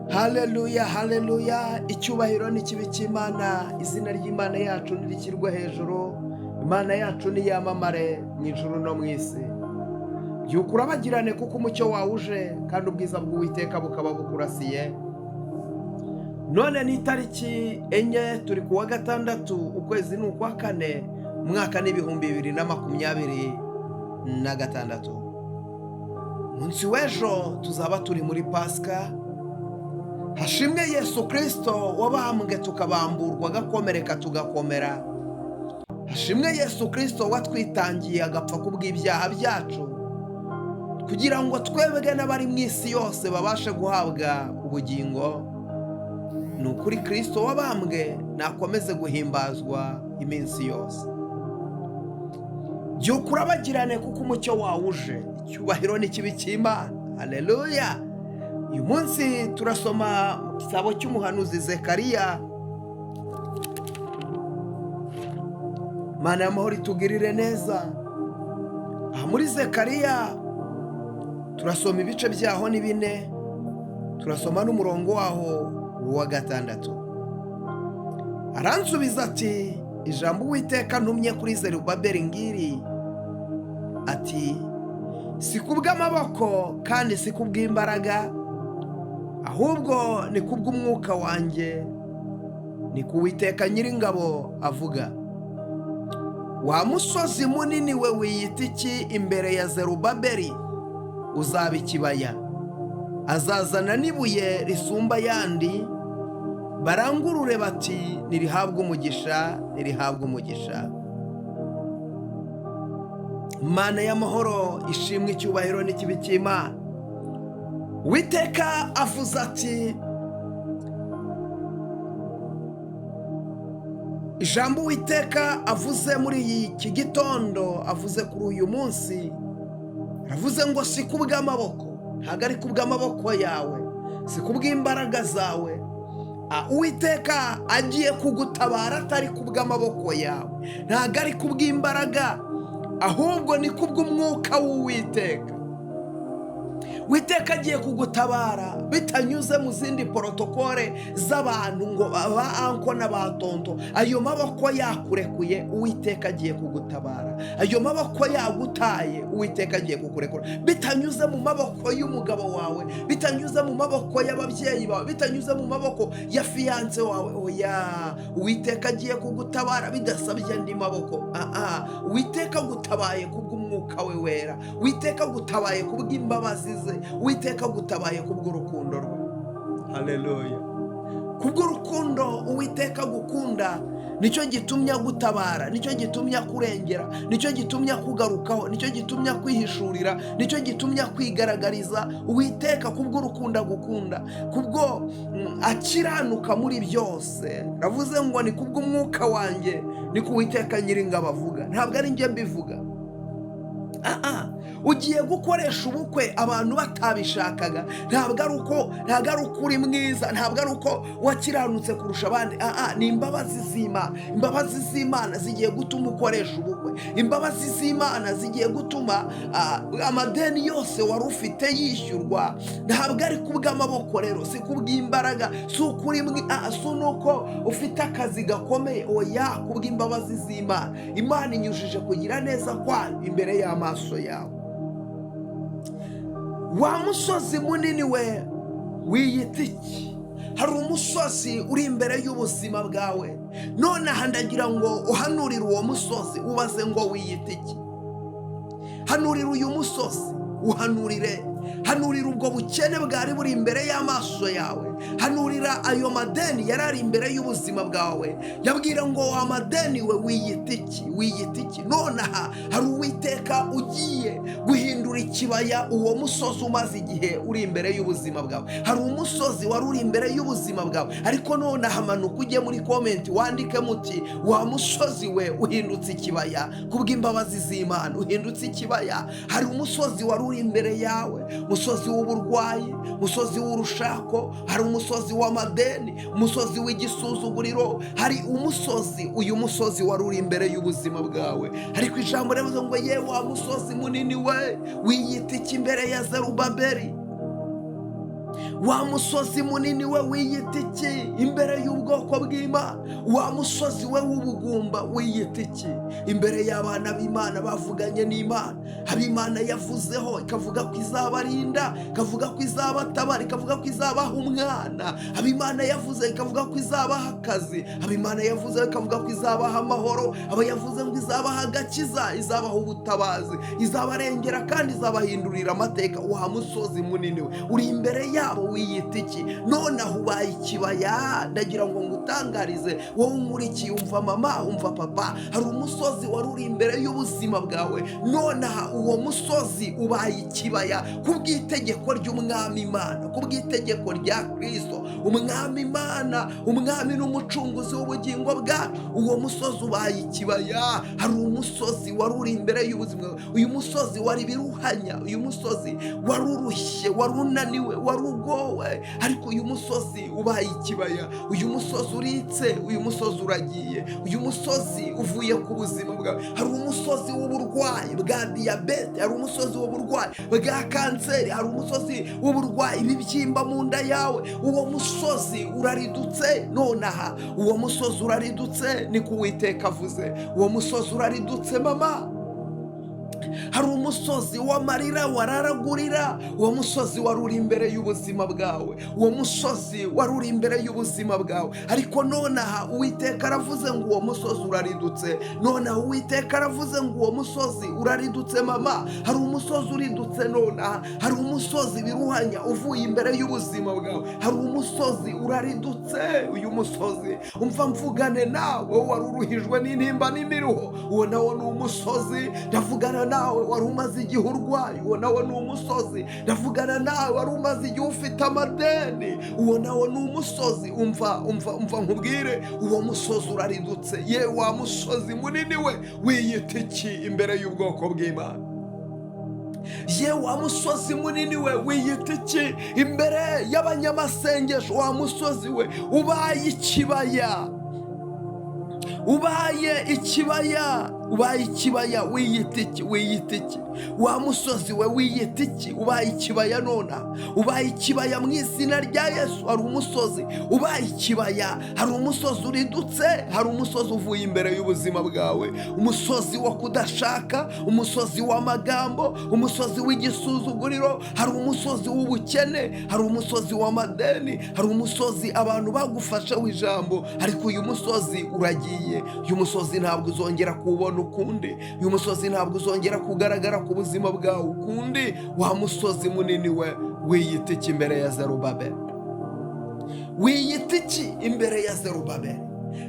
Haleluya, haleluya, icyubahiro ni kibi cy'Imana, izina ry'Imana yacu nirikirwe hejuru, Imana yacu niyamamare mu ijuru no mu isi. Byuka urabagirane kuko umucyo wawe uje kandi ubwiza bw'Uwiteka bukaba bukurasiye. None ni itariki 4 turi kuwa gatandatu, ukwezi ni ukwa 4, umwaka ni 2026. Munsi w'ejo tuzaba turi muri Pasika. Hashimwe Yesu Kristo wabambwe tukabamburwa, agakomereka tugakomera. Hashimwe Yesu Kristo watwitangiye agapfa kubw'ibyaha byacu, kugira ngo twebwe n'abari mu isi yose babashe guhabwa ubugingo. Ni ukuri Kristo wabambwe nakomeze guhimbazwa iminsi yose. Byuka urabagirane kuko umucyo wawe uje, icyubahiro ni kibi cy'Imana. Haleluya. Uyu munsi turasoma mu gitabo cy'umuhanuzi Zekariya. Mana y'amahoro itugirire neza. Aha muri Zekariya turasoma ibice byaho ni 4, turasoma n'umurongo waho wa 6. Aransubiza ati, ijambo Uwiteka ntumye kuri Zerubabeli ngiri, ati si kubw'amaboko kandi si kubw'imbaraga, ahubwo ni kubw'umwuka wanjye, ni ku Uwiteka Nyiringabo avuga. Wa musozi munini we wiyita iki imbere ya Zerubabeli? Uzaba ikibaya. Azazana n'ibuye risumba yandi, barangurure bati nirihabwe umugisha, nirihabwe umugisha. Mana y'amahoro ishimwe, icyubahiro ni kibi cy'Imana. Uwiteka avuze ati, ijambo Uwiteka avuze muri iki gitondo, avuze kuri uyu munsi, aravuze ngo si kubw'amaboko, ntabwo ari kubw'amaboko yawe, si kubw'imbaraga zawe. Uwiteka agiye kugutabara atari kubw'amaboko yawe, ntabwo ari kubw'imbaraga, ahubwo ni kubw'umwuka w'Uwiteka. Uwiteka agiye kugutabara bitanyuze mu zindi protokole z'abantu ngo aba anko n'abatonto. Ayo maboko yakurekuye, Uwiteka agiye kugutabara. Ayo maboko yagutaye, Uwiteka agiye kukurekura. Bitanyuze mu maboko y'umugabo wawe, bitanyuze mu maboko y'ababyeyi bawe, bitanyuze mu maboko ya fiance wawe. Oya, Uwiteka agiye kugutabara bidasabye andi maboko. Uwiteka gutabaye kubw'umwuka we wera, Uwiteka gutabaye kubw'imbabazi ze, Uwiteka gutabaye kubw'urukundo rwe. Haleluya. Kubw'urukundo Uwiteka gukunda, nicyo gitumye gutabara, nicyo gitumye kurengera, nicyo gitumye kugarukaho, nicyo gitumye kwihishurira, nicyo gitumye kwigaragariza. Uwiteka kubw'urukundo gukunda, kubwo akiranuka muri byose. Ravuze ngo ni kubw'umwuka wanjye, ni ku Uwiteka Nyiringabo avuga, ntabwo ari njye mbivuga. Ugiye gukoresha ubukwe abantu batabishakaga, ntabwo ari uko uri mwiza, ntabwo ari uko wakiranutse kurusha abandi. Ni imbabazi z'Imana. Imbabazi z'Imana zigiye gutuma ukoresha ubukwe. Imbabazi z'Imana zigiye gutuma amadeni yose wari ufite yishyurwa. Ntabwo ari kubw'amaboko rero, si kubw'imbaraga, si uko uri si nuko ufite akazi gakomeye. Oya, kubw'imbabazi z'Imana. Imana inyujije kugira neza kwayo imbere y'amaso yawe. Wa musozi munini we wiyita iki? Hari umusozi uri imbere y'ubuzima bwawe. None ndagira ngo uhanurire uwo musozi, ubaze ngo wiyita iki. Hanurira uyu musozi, uhanurire. Hanurira ubwo bukene bwari buri imbere y'amaso yawe. Hanurira ayo madeni yarari imbere y'ubuzima bwawe. Yabwira ngo wa madeni we wiyita iki, wiyita iki. None hari Uwiteka ugiye guhindura ikibaya uwo musozi umaze igihe uri imbere y'ubuzima bwawe. Hari umusozi wari uri imbere y'ubuzima bwawe, ariko none hamanuka ujye muri comment wandike muti wa musozi we uhindutse ikibaya kubw'imbabazi z'Imana, uhindutse ikibaya. Hari umusozi wari uri imbere yawe, umusozi w'uburwayi, umusozi w'urushako, hari umusozi w'amadeni, umusozi w'igisuzuguriro. Hari umusozi, uyu musozi wari uri imbere y'ubuzima bwawe. Ariko ijambo rivuze ngo ye wa musozi munini we wiyita iki imbere ya Zerubabeli? wa musozi munini we wiyita iki imbere y'ubwoko bw'Imana? Wa musozi we w'ubugumba wiyita iki imbere y'abana b'Imana bavuganye n'Imana? Ab'Imana yavuzeho ikavuga ko izabarinda, ikavuga ko izabatabara, ikavuga ko izabaha umwana. Ab'Imana yavuze ikavuga ko izabaha akazi. Ab'Imana yavuze ikavuga ko izabaha amahoro. Aba yavuze ngo izabaha agakiza, izabaha ubutabazi, izabarengera kandi izabahindurira amateka. Wa musozi munini we uri imbere yabo wiyita iki? None aho ubaye ikibaya. Ndagira ngo ngutangarize wowe unkurikiye, umva mama, umva papa, hari umusozi wari uri imbere y'ubuzima bwawe. None aha uwo musozi ubaye ikibaya kubw'itegeko ry'umwami Imana, kubw'itegeko rya Kristo umwami Imana, umwami n'umucunguzi w'ubugingo bwacu. Uwo musozi ubaye ikibaya. Hari umusozi wari uri imbere y'ubuzima bwawe. Uyu musozi wari biruhanya, uyu musozi wari urushye, wari unaniwe, wari ugowe, ariko uyu musozi ubaye ikibaya. Uyu musozi uritse, uyu musozi uragiye, uyu musozi uvuye ku buzima bwawe. Hari umusozi w'uburwayi bwa diyabete, hari umusozi w'uburwayi bwa kanseri, hari umusozi w'uburwayi ibibyimba mu nda yawe. Uwo musozi uraridutse. Nonaha uwo musozi uraridutse, ni ku Uwiteka avuze. Uwo musozi uraridutse mama. Hari umusozi w'amarira wararagurira. Uwo musozi wari uri imbere y'ubuzima bwawe. Uwo musozi wari uri imbere y'ubuzima bwawe, ariko nonaha Uwiteka aravuze ngo uwo musozi uraridutse. Nonaha Uwiteka aravuze ngo uwo musozi uraridutse mama. Hari umusozi uridutse nonaha. Hari umusozi biruhanya uvuye imbere y'ubuzima bwawe. Hari umusozi uraridutse. Uyu musozi umva mvugane nawe wari uruhijwe n'intimba n'imiruho. Uwo nawo ni umusozi. Ndavugana nawe wari umaze igihe urwaye. Uwo nawo ni umusozi. Ndavugana nawe wari umaze igihe ufite amadeni. Uwo nawo ni umusozi. Umva nkubwire, uwo musozi uraridutse. Ye wa musozi munini we wiyita iki imbere y'ubwoko bw'Imana? Ye wa musozi munini we wiyita iki imbere y'abanyamasengesho? Wa musozi we ubaye ikibaya, ubaye ikibaya, ubaye ikibaya wiyita iki? Wiyita iki? Wa musozi we wiyita iki ubaye ikibaya? Nona ubaye ikibaya mu izina rya Yesu. Hari umusozi ubaye ikibaya. Hari umusozi uridutse. Hari umusozi uvuye imbere y'ubuzima bwawe. Umusozi wo kudashaka, umusozi w'amagambo, umusozi w'igisuzuguriro. Hari umusozi w'ubukene, hari umusozi w'amadeni, hari umusozi abantu bagufashe w'ijambo, ariko uyu musozi uragiye. Uyu musozi ntabwo uzongera kuwubona ukundi. Uyu musozi ntabwo uzongera kugaragara ku buzima bwawe ukundi. Wa musozi munini we wiyita iki imbere ya Zerubabeli? Wiyita iki imbere ya Zerubabeli?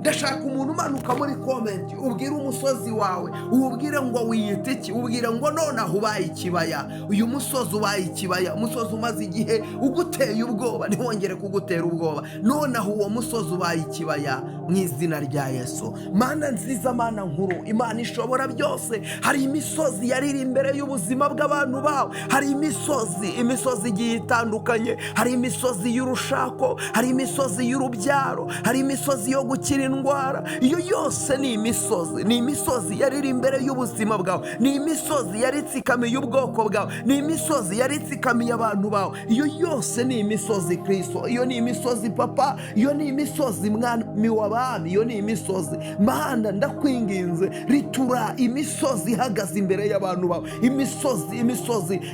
Ndashaka umuntu umanuka muri komenti ubwire umusozi wawe, ubwire ngo wiyita iki. Ubwire ngo nonaha ubaye ikibaya. Uyu musozi ubaye ikibaya, umusozi umaze igihe uguteye ubwoba, ntiwongere kugutera ubwoba. Nonaha uwo musozi ubaye ikibaya mu izina rya Yesu. Mana nziza, Mana nkuru, Imana ishobora byose. Hari imisozi yariri imbere y'ubuzima bw'abantu bawe. Hari imisozi igiye itandukanye. Hari imisozi y'urushako, hari imisozi y'urubyaro, hari imisozi yo gukira indwara. Iyo yose ni imisozi. Ni imisozi yariri imbere y'ubuzima bwawe. Ni imisozi yaritsikamiye ubwoko bwawe. Ni imisozi yaritsikamiye abantu bawe. Iyo yose ni imisozi Kristo. Iyo ni imisozi papa. Iyo ni imisozi mwami w'abami. Iyo ni imisozi. Mana ndakwinginze, ritura imisozi ihagaze imbere y'abantu bawe.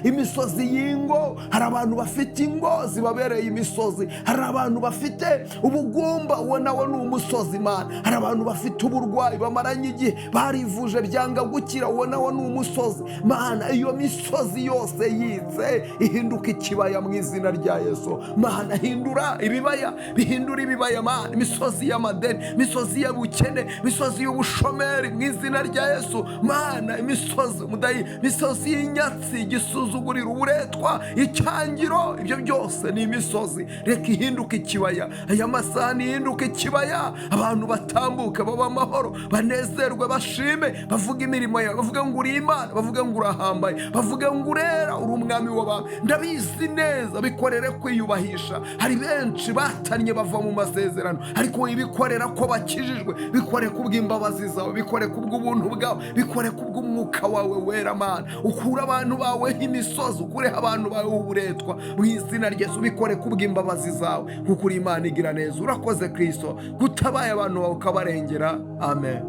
Imisozi y'ingo. Hari abantu bafite ingo zibabereye imisozi. Hari abantu bafite ubugumba, uwo nawo ni umusozi Mana. Hari abantu bafite uburwayi bamaranye igihe barivuje byanga gukira, uwo nawo ni umusozi Mana. Iyo misozi yose yitse ihinduka ikibaya mu izina rya Yesu. Mana hindura ibibaya, bihindura ibibaya Mana. Imisozi y'amadeni, imisozi y'ubukene, imisozi y'ubushomeri mu izina rya Yesu Mana. Imisozi y'inyatsi, igisuzuguriro, uburetwa, icyangiro, ibyo byose ni imisozi. Reka ihinduka ikibaya. Aya masahani ihinduka ikibaya. Abantu batambuka baba amahoro, banezerwe, bashime, bavuga imirimo yawe, bavuga ngo uri Imana, bavuga ngo urahambaye, bavuga ngo urera, uri umwami w'abantu. Ndabizi neza, bikorere kwiyubahisha. Hari benshi batanye bava mu masezerano, ariko wibikorera ko bakijijwe, bikore kubw'imbabazi zawe, bikore kubw'ubuntu bwawe, bikore kubw'umwuka wawe wera Mana. Ukure abantu bawe imisozi, ukureho abantu bawe uburetwa mu izina rya Yesu, bikore kubw'imbabazi zawe kuko uri Imana igira neza. Urakoze Kristo, gutabaye abantu bawe ukabarengera. Amen.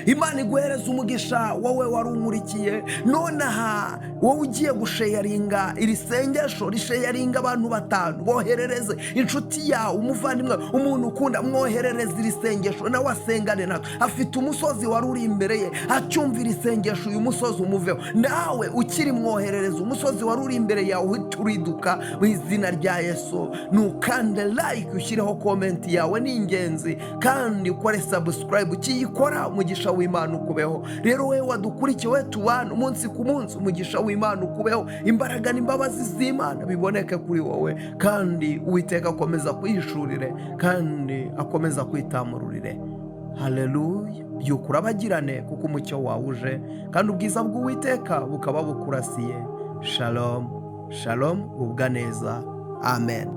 Imana iguhereza umugisha wowe wari umurikiye. Nonaha wowe ugiye gusheyaringa iri sengesho, risheyaringa abantu 5, boherereze inshuti yawe, umuvandimwe, umuntu ukunda, mwoherereze iri sengesho nawe asengane nawe. Afite umusozi wari uri imbere ye, acyumvira isengesho uyu musozi umuveho. Nawe ukiri mwoherereze umusozi wari uri imbere yawe uhita uriduka mu izina rya Yesu. Nukande like, ushyireho comment yawe, ni ingenzi, kandi ukore subscribe. Ukiyikora umugisha w'Imana ukubeho. Rero wewe wadukurikiye, tubana umunsi ku munsi, umugisha w'Imana ukubeho, imbaraga n'imbabazi z'Imana biboneke kuri wowe, kandi Uwiteka akomeza kwihishurire kandi akomeza kwitamururire. Haleluya. Byuka urabagirane kuko umucyo wawe uje, kandi ubwiza bw'Uwiteka bukaba bukurasiye. Shalom, shalom, ubwa neza. Amen.